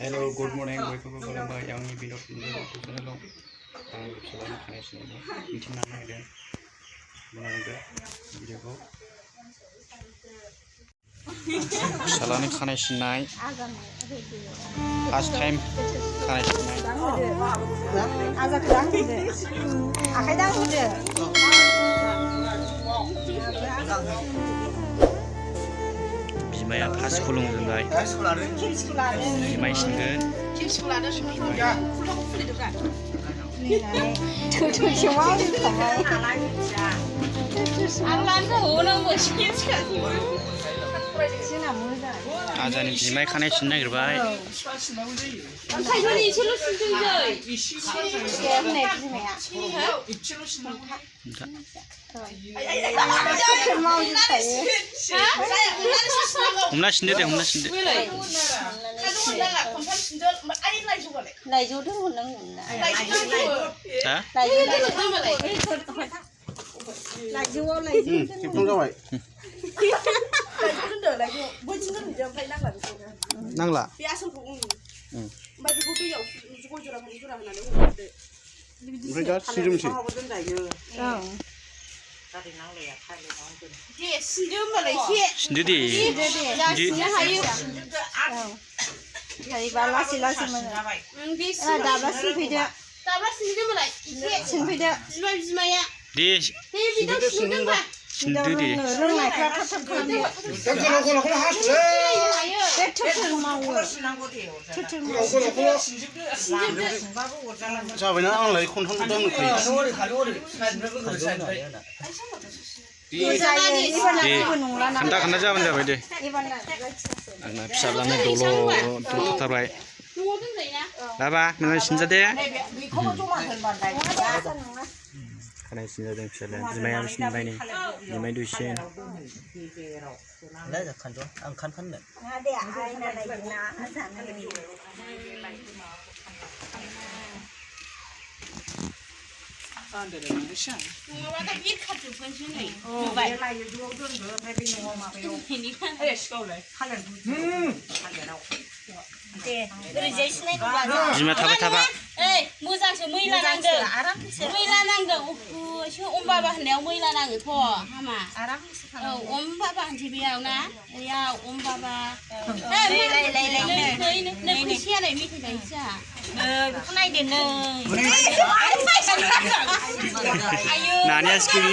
Hello, good morning. Welcome to my young video channel. I'm Salam Khanesh. Meeting now again. Video. Salam Khanesh night. Last time Khanesh night. Azak dah hujan. Akai dah hujan. Bimaya pas kulung jenggai. Bimai singgen. Cucu cuma ni tak. Alan tu orang macam Ajaran bimai Khanesh night gerbai. Kayu ni cilo sinting je. Siapa ni ni ya? Mau ni saya. Humna sinde deh, humna sinde. Lai jo tu orang mana? Hah? Lai jo. Không cho vậy. Năng là. Cái đó sử dụng gì? Sinde deh. Jadi balas mana? Dah balas video. Video. Deh, sinde deh. Orang nak kerap kerap dia. Sao vậy nó ăn lấy con không đông được thì. Khanda jaban jabai deh. Anak pisalannya dulu terus terbaik. Laba, mana sinja deh? Karena sinja deh pisalan. Jemai am sinja ini, jemai dusin. Lấy khăn cho ăn khăn khăn này. Jemai thaba. Moजांसो मैला नांदों सो बाबा होननायाव मैला नाङोथ' हामा बाबा होनसै बेयाव ना बेयाव बाबा नै फैसायालाय मेथाइ जायोसो बेखौ नायदो नै Nanya skill.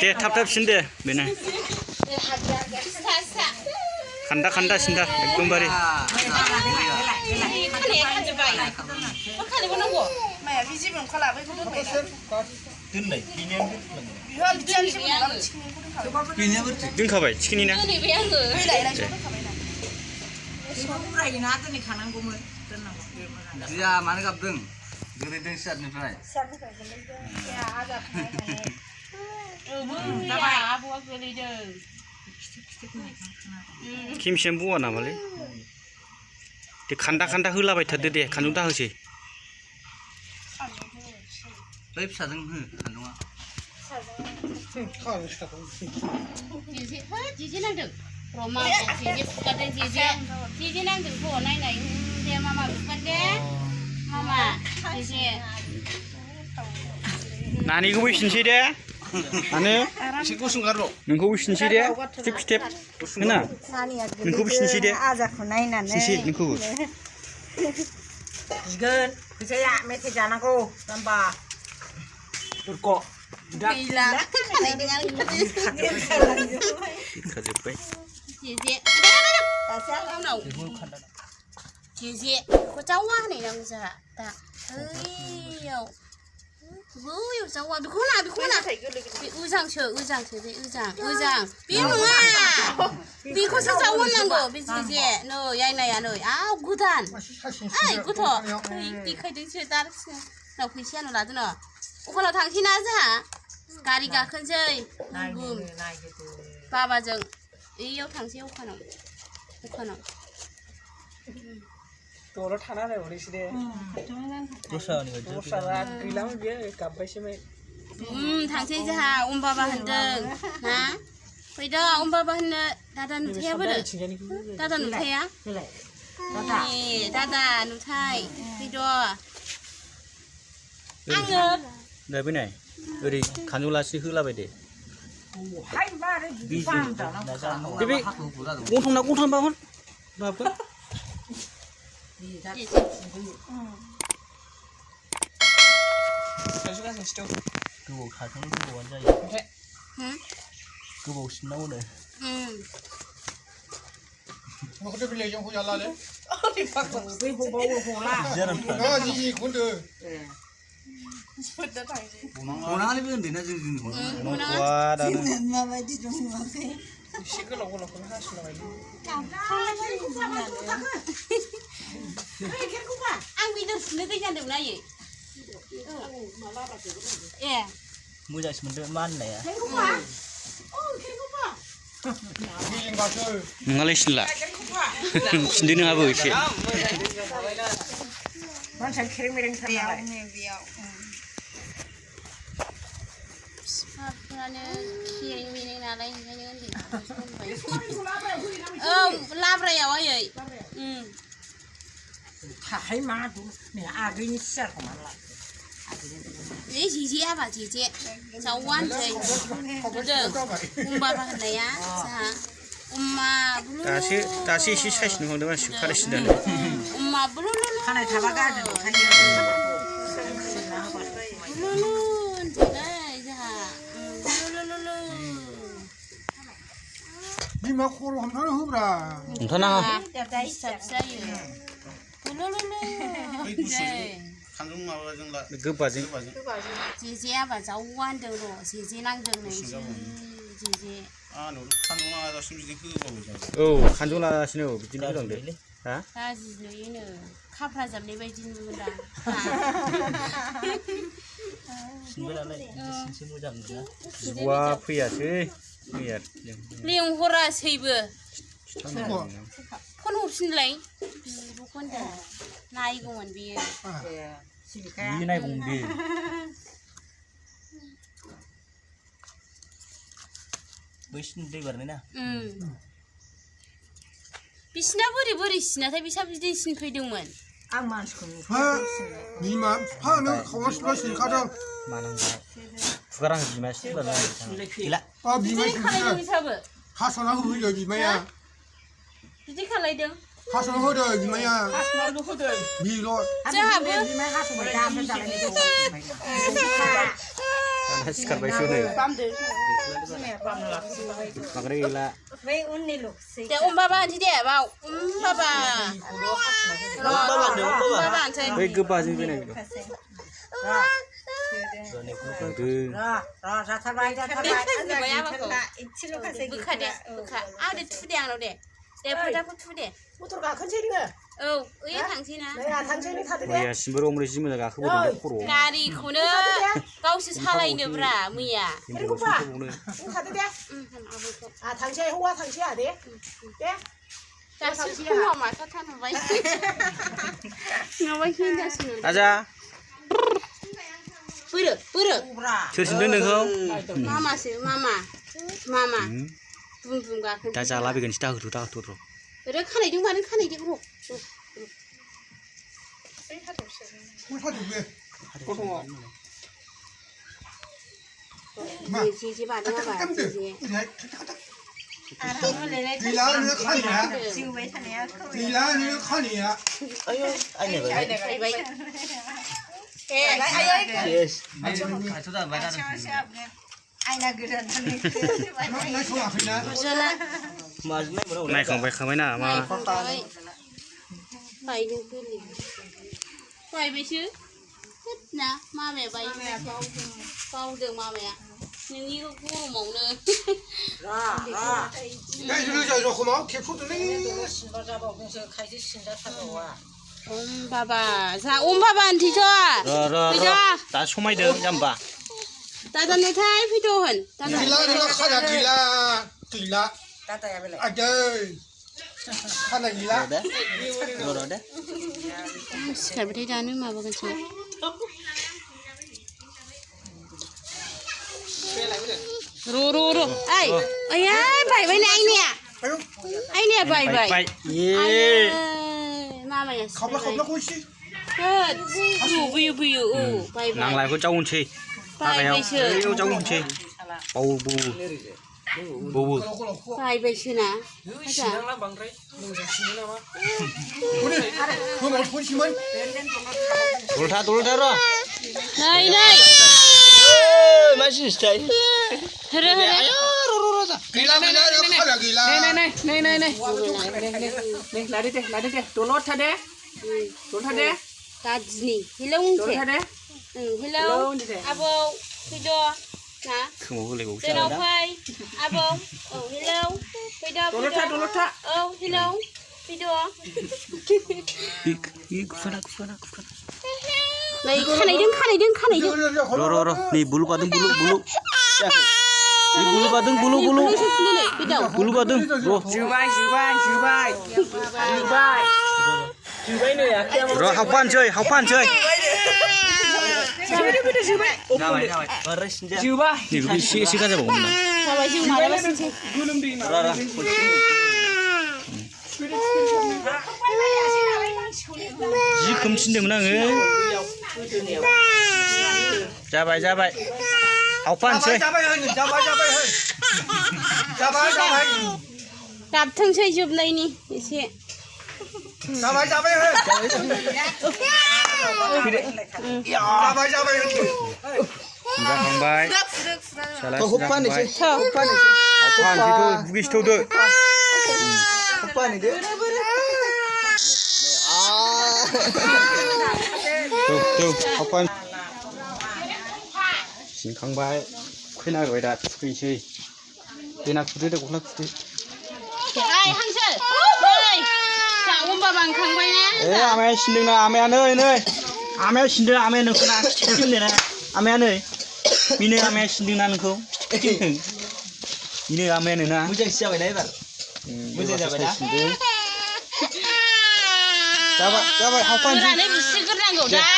Deh, tap sinde, benar. Khanda sinda, ekdom bari. Ding kau baik, cikini na. Dia mana kapten? Gede deng set nih Fray. Kim shampoo ana male. Di khanda hula baik tadi deh, kanu dah sih. Baik sadeng hu, kanu ah. Jiji nangdeng. Roma jiji kadang jiji nangdeng po naik dia mama bukan deh. Mama jiji. Nani gue sinsi deh. Ane. Siku sungkarno. Nunggu sinsi deh. Step. Mana? Nunggu sinsi deh. Azak naik nane. Sinsi nunggu. Jigen, bisa ya meti jangan aku tambah turko. Bila. Dengan Kajet baik. Jiji. Tahu nau. Jiji. Kau cawa ni yang saya tak. Vui cawa. Bikuna. Uzang. Bingunga. Biko sa cawa nanggo. Jiji. No, yai na ya no. Gudan. Guto. Bikai deng cerita. Nau fisian no ladu no. Kalau tangsi naza. Gari gakan jai. Gum. Baba jeng. Iyo tangsi ukanam. Tolong tanah deh, boleh sih deh. Dosa nih. Dosa lah, bilang dia kapai sih me. tangsi jaha baba hendeng. Ha? फैदो बाबा होननो दादा नुथाया बोरो दादा नुथाया दादा नुथाय फैदो आङो नै फैनाय ओरै खानजौलासि होलाबाय दे बे गंथाम बाहर लाबोगोन गोबाव थाथों गोबावानो जायो गोबावसिनावनो Makanya beli yang punya lah deh. Orang ni pun dia nak jadi ni. Wah, dah. Ang video sini tu jangan nak ye. Eh. Mua giải mình mana ya? Ngalih sila. Sendiri apa sih? Macam kering-kering sana. Apa kering-kering nalai ni ni. Labra ya wajai. Hai mana tu? Ni agak ni ser kemana? Ini cici apa cici? Cawan cai. Betul. Bapa hendak ya. Sah. belum. Tasi si saya sini orang dewan suka di sini. Belum. Karena tabak ada tu. Belum. Tidak sah. Belum. Ni mak kuru ham mana hubra? Entah nak. Saya. Belum. Kandung apa jeng lah? Gepazing. Cici apa cawan tu lo. Cici nang tu lo. Cici. Anu, kandung apa sih mesti ke bawah? Oh, kanjula sini oh, begini dong deh. Hah? Kasih tu ini. Kapra jam ni baju ni muda. Sini jam ni. Wah, pria sih. Pria. Liang hora seibu. Kon hopsin lai. Bukan dah. Naik gongan biar. Ini naik gombe. Bisnis deh berani na. Bisna beri sina tapi siapa jadi sin pedungman. Ang mansku. Ni mak, ni kawan sebelah sini kadang. Mana enggak? Sekarang gimana sih berani? Gila. Bima Jadi kalau ini siapa? Hasan aku hidup Bima. Jadi kalau itu. Hasan aku hidup Bima. Bilo. Siapa? Bima hasil macam macam itu. Sekarang besok ni. Makanya gila. Dia bapa tidak bau. Bapa. Bapa saya. Baik gepazing ni. Rasa baik. Buka deh. Ada tu dia yang deh. Dia pada tu deh. Motor kah kerja ni ke? Oh, iya tangsi na. Tangsi ni kata Oh dia. ya, simbol umur sih mereka aku bukan kuro. Kari kuna kau sesalah ini bra, muya. Kata dia. Tangsi huwa tangsi ada. Dia. Tangsi huwa masa kan baik. Ngabai hinda sini. Aja. Pura. Cerita dengan Mama sih, mama. Bung gak. dah jalan bikin tahu tu. Udah kan itu mana kan itu bro. Cici pada apa? Cici. Gila ni kan ya. Gila ni kan ya. Ayo, ini Baik. Yes. Itu dah banyak. Nak cakap apa ni? Naik kau na, ma. Baik ni pilih. Baik betul. Nah, mama baik. Kau deng mama ya. Ni aku mau ne. Ni就是叫什么？贴出的那。Bapa, Bapa nanti coba. Tak semai dah jamba. Tata netai videoan. Gila ni kan ada gila. Tata ya bela. Ada. Kan ada gila. Ada. Sekarang beri danu mah bukan sih. ru ai ai ai bảy với này anh nè anh nè bảy ไป bảy เย่ ma mày à เขาละเขาละคุยสิ biu biu bảy นางหลาย bảy คนเจ้าหุ่นชี bảy bảy chưa เจ้าหุ่นชีปูบูบูบู bảy bảy chưa nè sao คุนี่คุยหมดคุยชิมัน ตัวท่าตัวท่ารอ đây đây ไม่ใช่ใช่ hơ hơ กีฬาไม่ได้แล้วเขาละกีฬา này lại đi đây tụi nó thật đấy tụi thật đấy ta gì hello tụi thật đấy hello abo video nè คือหมูเลยกู từ đâu phơi abo hello video tụi nó thật hello video อีกฟันกูฟัน này khăn này đứngรอนี่บุลุบัดบุลุนี่บุลุบัดบุลุ video บุลุบัดรอ chịu bay này à รอเขาปั้นเฉยเขาปั้นเฉย chịu bay นี่คือสิกันจะบอกมัน sao vậy chứ mà nó xin xin รอ ยี่คำชินเดียวนั่งจ้าไปเอาปั้นเฉย จะไปเฮ้ย đạp thân chơi chụp này nè chị จะไปเฮ้ยจ้าของใบเขาหุบปั้นนี่สิเอาปั้นที่ตัววิชตัวเด้อปั้นนี่เด้อตัวเอาปั้นสิงขังใบขึ้นหน้าไว้ดัดคุยเฉยเป็นนักฟุตเด็กคนนักฟุต ai hăng chơi ơi chào ông bà bằng khăn quay nè อาแม่ชินดึงนะอาแม่เนยอาแม่ชินดึงอาแม่นึกนะจิ้มเลยนะอาแม่เนยมีเนยอาแม่ชินดึงนะนึกเขาจิ้มถึงมีเนยอาแม่นึงนะมึงจะเสียไปได้แบบมึงจะไปได้จะไปเอาปั้นสิ này bị sức rất là gỗ đá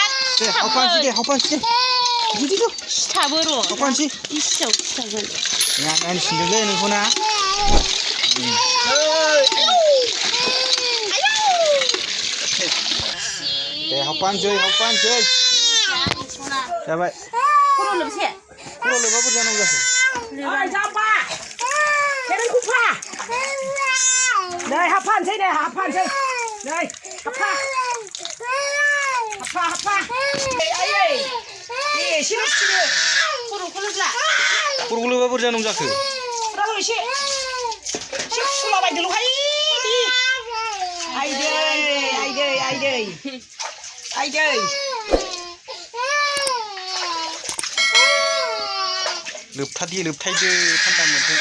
เอาปั้นสิเอาปั้นสิดู thả bơ rồi เอาปั้นสิ ít sầu gần งานแม่ชินดึงเลยนึกเขานะแต่เอาปั้นเฉยจะไป cô đâu làm gì พูดเลยว่าพูดยังไงกัน ai ra ba thế nên cũng pha đây hấp pan thế đây hấp pan thế đây hấp pa ai 예 싫어 cô đâu có lúc lạ พูดเลยว่าพูดยังไงกัน 그러고 씨 술라발 들고 하이 아이들ลืบทัดที่ลืบไทยเดือท่านดำเหมือนกัน